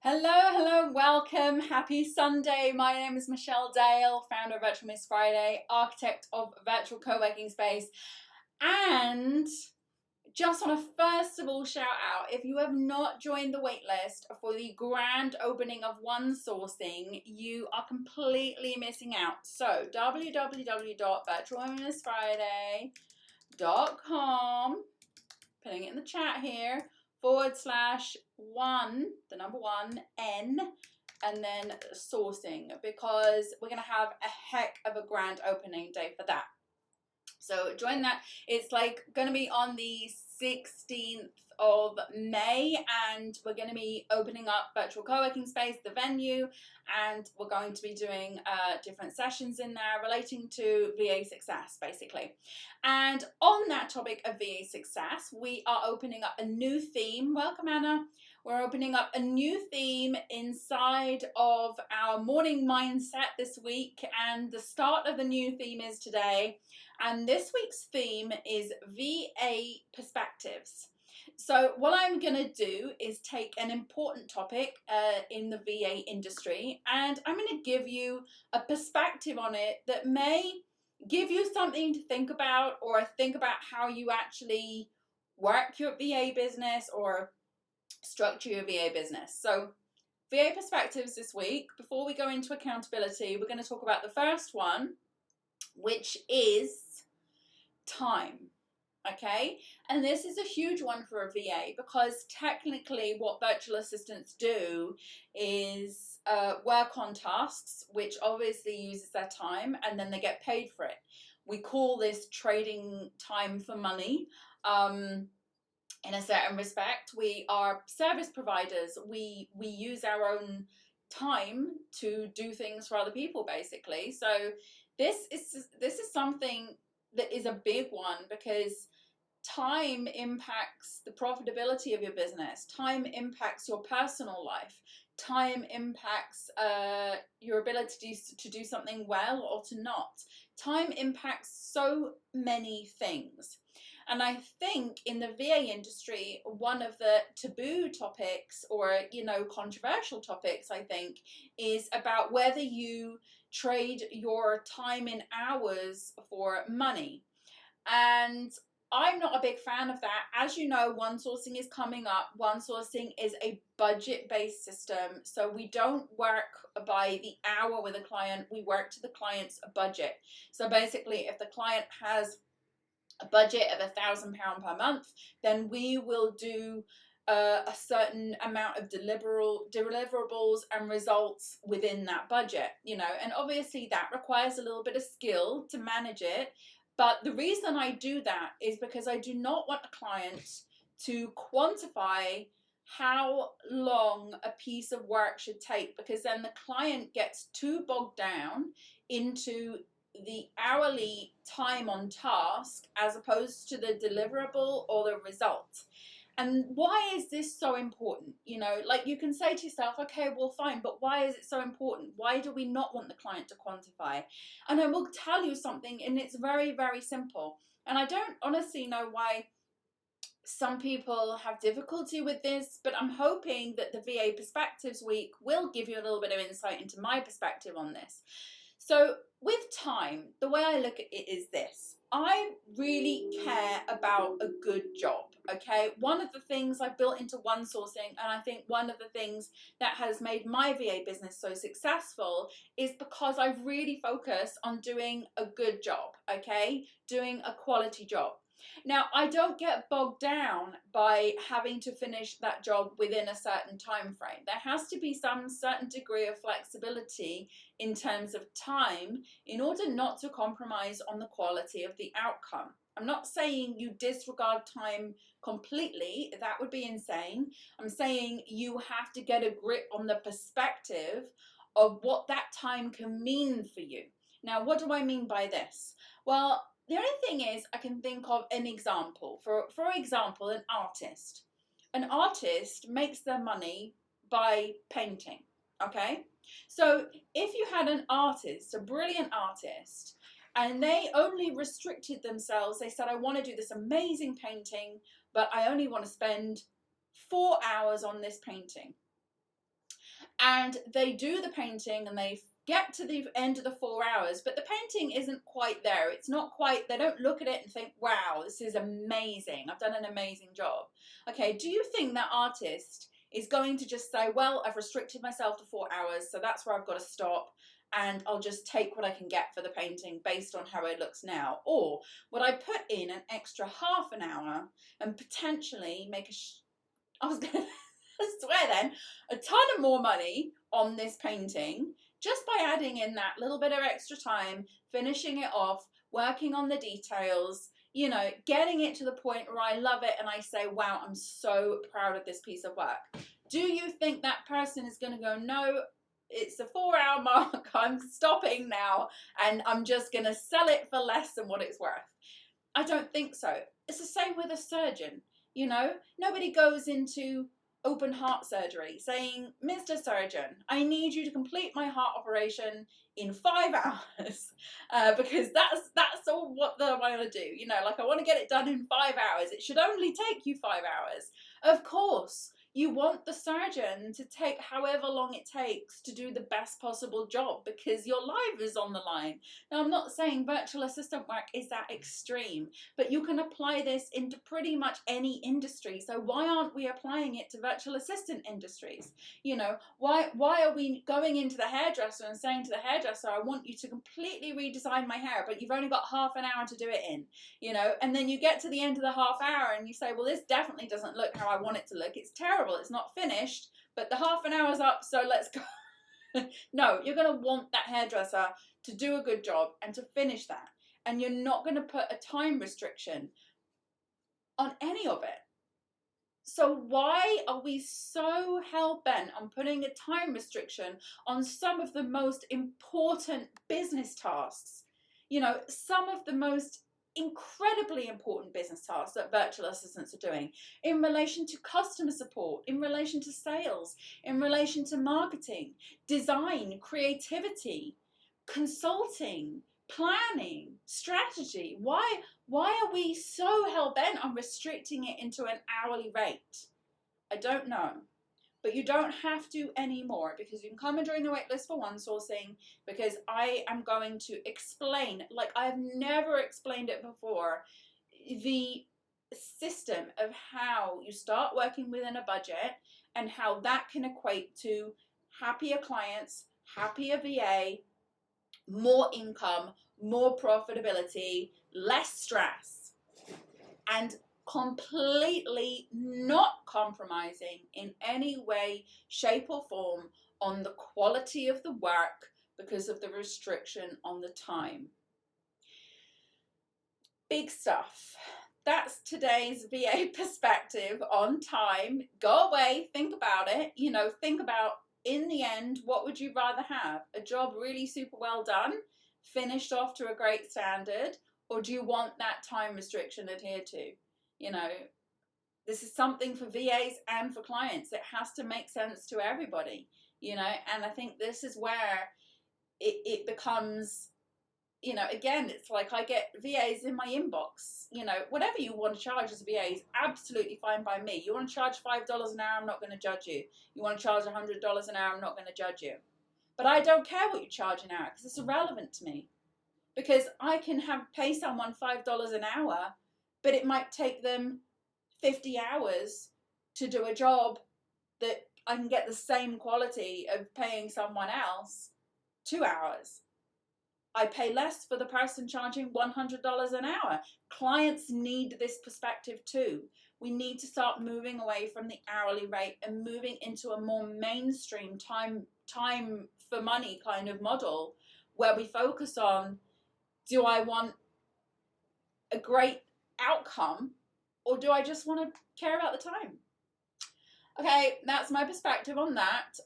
Hello, welcome. Happy Sunday. My name is Michelle Dale, founder of Virtual Miss Friday, architect of virtual co-working space. And just want to first of all shout out, if you have not joined the waitlist for the grand opening of One Sourcing, you are completely missing out. So www.virtualwomen'sfriday.com, putting it in the chat here, /1, the number one, N, and then sourcing, because we're going to have a heck of a grand opening day for that. So join that. It's like going to be on the 16th of May, and we're going to be opening up virtual co-working space, the venue, and we're going to be doing different sessions in there relating to VA success, basically. And on that topic of VA success, we are opening up a new theme. Welcome, Anna. We're opening up a new theme inside of our morning mindset this week, and the start of the new theme is today. And this week's theme is VA perspectives. So what I'm going to do is take an important topic in the VA industry, and I'm going to give you a perspective on it that may give you something to think about, or think about how you actually work your VA business or structure your VA business. So VA perspectives this week. Before we go into accountability, we're going to talk about the first one, which is time. Okay, and this is a huge one for a VA, because technically what virtual assistants do is work on tasks, which obviously uses their time, and then they get paid for it. We call this trading time for money. In a certain respect, we are service providers. We use our own time to do things for other people, basically. So this is something that is a big one, because time impacts the profitability of your business. Time impacts your personal life. Time impacts your ability to do something well or to not. Time impacts so many things. And I think in the VA industry, one of the taboo topics, or, controversial topics, I think, is about whether you trade your time in hours for money. And I'm not a big fan of that. As you know, One Sourcing is coming up. One Sourcing is a budget-based system. So we don't work by the hour with a client. We work to the client's budget. So basically, if the client has a budget of £1,000 per month, then we will do a certain amount of deliverables and results within that budget, and obviously that requires a little bit of skill to manage it. But the reason I do that is because I do not want a client to quantify how long a piece of work should take, because then the client gets too bogged down into the hourly time on task as opposed to the deliverable or the result. And why is this so important? Like, you can say to yourself, okay, well, fine, but why is it so important? Why do we not want the client to quantify? And I will tell you something, and it's very, very simple. And I don't honestly know why some people have difficulty with this, but I'm hoping that the VA Perspectives Week will give you a little bit of insight into my perspective on this. So with time, the way I look at it is this. I really care about a good job, okay? One of the things I built into One Sourcing, and I think one of the things that has made my VA business so successful, is because I've really focused on doing a good job, okay? Doing a quality job. Now, I don't get bogged down by having to finish that job within a certain time frame. There has to be some certain degree of flexibility in terms of time in order not to compromise on the quality of the outcome. I'm not saying you disregard time completely. That would be insane. I'm saying you have to get a grip on the perspective of what that time can mean for you. Now, what do I mean by this? Well, the only thing is, I can think of an example. For example, an artist. An artist makes their money by painting, okay? So if you had an artist, a brilliant artist, and they only restricted themselves, they said, I want to do this amazing painting, but I only want to spend 4 hours on this painting. and they do the painting and they get to the end of the 4 hours, but the painting isn't quite there. It's not quite, they don't look at it and think, wow, this is amazing. I've done an amazing job. Okay, do you think that artist is going to just say, well, I've restricted myself to 4 hours, so that's where I've got to stop, and I'll just take what I can get for the painting based on how it looks now? Or would I put in an extra half an hour and potentially make I was going to swear then, a ton of more money on this painting just by adding in that little bit of extra time, finishing it off, working on the details, you know, getting it to the point where I love it and I say, wow, I'm so proud of this piece of work. Do you think that person is going to go, no, it's the 4 hour mark, I'm stopping now, and I'm just going to sell it for less than what it's worth? I don't think so. It's the same with a surgeon. You know, nobody goes into open heart surgery saying, Mr. Surgeon, I need you to complete my heart operation in 5 hours, because that's all what I want to do. You know, like, I want to get it done in 5 hours. It should only take you 5 hours. Of course, you want the surgeon to take however long it takes to do the best possible job, because your life is on the line. Now, I'm not saying virtual assistant work is that extreme, but you can apply this into pretty much any industry. So why aren't we applying it to virtual assistant industries? You know, why are we going into the hairdresser and saying to the hairdresser, I want you to completely redesign my hair, but you've only got half an hour to do it in, you know? And then you get to the end of the half hour and you say, well, this definitely doesn't look how I want it to look. It's terrible. It's not finished, but the half an hour's up, so let's go. No, you're going to want that hairdresser to do a good job and to finish that. And you're not going to put a time restriction on any of it. So why are we so hell-bent on putting a time restriction on some of the most important business tasks? You know, some of the most incredibly important business tasks that virtual assistants are doing in relation to customer support, in relation to sales, in relation to marketing, design, creativity, consulting, planning, strategy. Why are we so hell-bent on restricting it into an hourly rate? I don't know. But you don't have to anymore, because you can come in during the waitlist for one sourcing, because I am going to explain, like I've never explained it before, the system of how you start working within a budget and how that can equate to happier clients, happier VA, more income, more profitability, less stress, and completely not compromising in any way, shape or form on the quality of the work because of the restriction on the time. Big stuff. That's today's VA perspective on time. Go away, think about it. You know, think about, in the end, what would you rather have? A job really super well done, finished off to a great standard, or do you want that time restriction adhered to? You know, this is something for VAs and for clients. It has to make sense to everybody, you know, and I think this is where it becomes, you know, again, it's like I get VAs in my inbox, you know, whatever you want to charge as a VA is absolutely fine by me. You want to charge $5 an hour, I'm not going to judge you. You want to charge $100 an hour, I'm not going to judge you. But I don't care what you charge an hour, because it's irrelevant to me. Because I can pay someone $5 an hour, but it might take them 50 hours to do a job that I can get the same quality of paying someone else 2 hours. I pay less for the person charging $100 an hour. Clients need this perspective too. We need to start moving away from the hourly rate and moving into a more mainstream time for money kind of model, where we focus on, do I want a great outcome, or do I just want to care about the time? Okay, that's my perspective on that.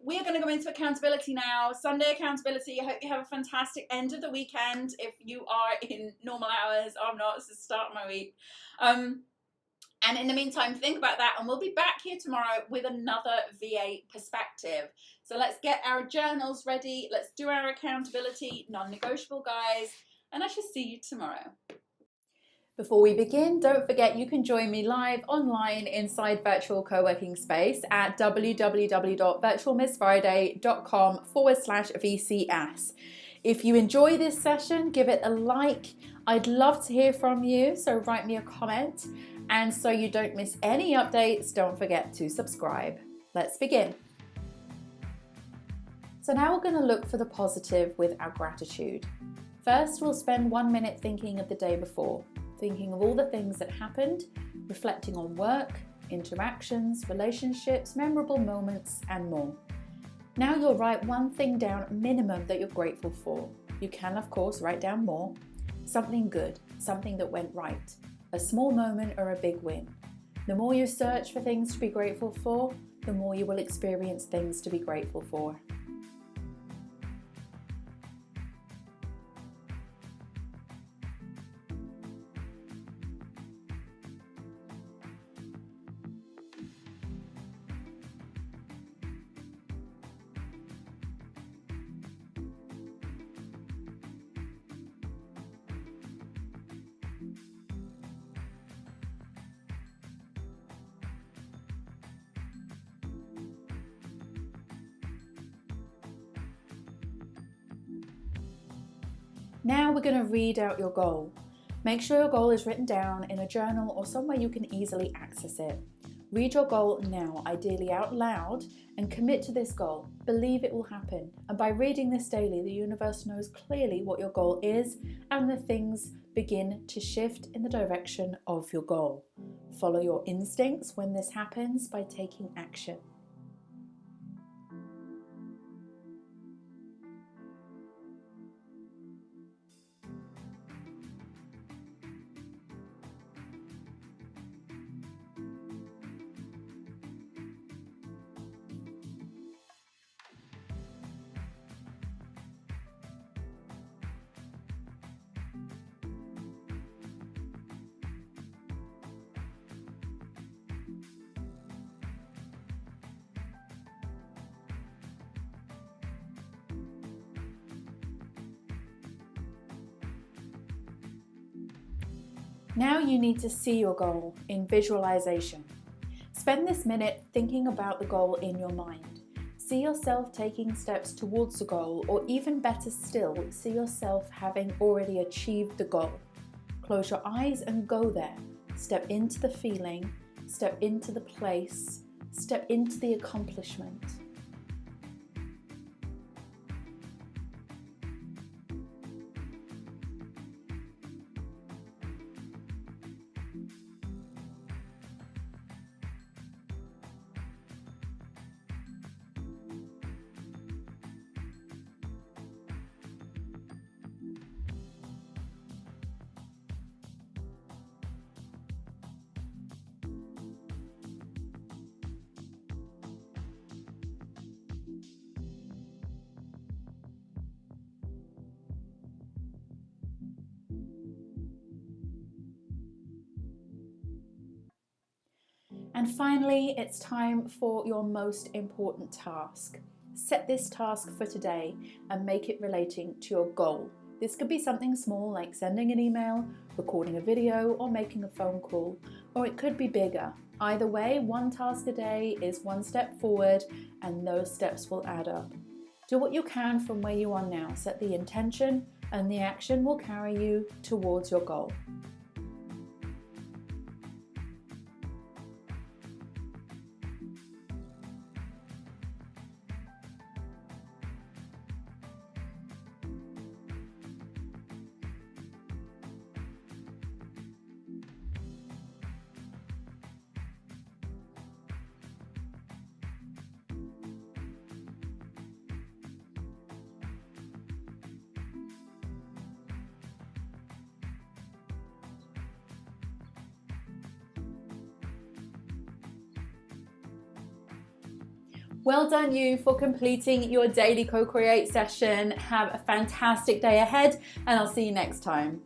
We are going to go into accountability now. Sunday accountability. I hope you have a fantastic end of the weekend. If you are in normal hours, I'm not. It's the start of my week. And in the meantime, think about that, and we'll be back here tomorrow with another VA perspective. So let's get our journals ready. Let's do our accountability, non-negotiable, guys. And I shall see you tomorrow. Before we begin, don't forget you can join me live online inside virtual co-working space at www.virtualmissfriday.com/VCS. If you enjoy this session, give it a like. I'd love to hear from you, so write me a comment. And so you don't miss any updates, don't forget to subscribe. Let's begin. So now we're going to look for the positive with our gratitude. First, we'll spend 1 minute thinking of the day before, thinking of all the things that happened, reflecting on work, interactions, relationships, memorable moments, and more. Now you'll write one thing down minimum that you're grateful for. You can, of course, write down more. Something good, something that went right, a small moment or a big win. The more you search for things to be grateful for, the more you will experience things to be grateful for. Now we're going to read out your goal. Make sure your goal is written down in a journal or somewhere you can easily access it. Read your goal now, ideally out loud, and commit to this goal. Believe it will happen. And by reading this daily, the universe knows clearly what your goal is, and the things begin to shift in the direction of your goal. Follow your instincts when this happens by taking action. Now you need to see your goal in visualization. Spend this minute thinking about the goal in your mind. See yourself taking steps towards the goal, or even better still, see yourself having already achieved the goal. Close your eyes and go there. Step into the feeling, step into the place, step into the accomplishment. And finally, it's time for your most important task. Set this task for today and make it relating to your goal. This could be something small like sending an email, recording a video, or making a phone call, or it could be bigger. Either way, one task a day is one step forward, and those steps will add up. Do what you can from where you are now. Set the intention, and the action will carry you towards your goal. Well done you for completing your daily co-create session. Have a fantastic day ahead, and I'll see you next time.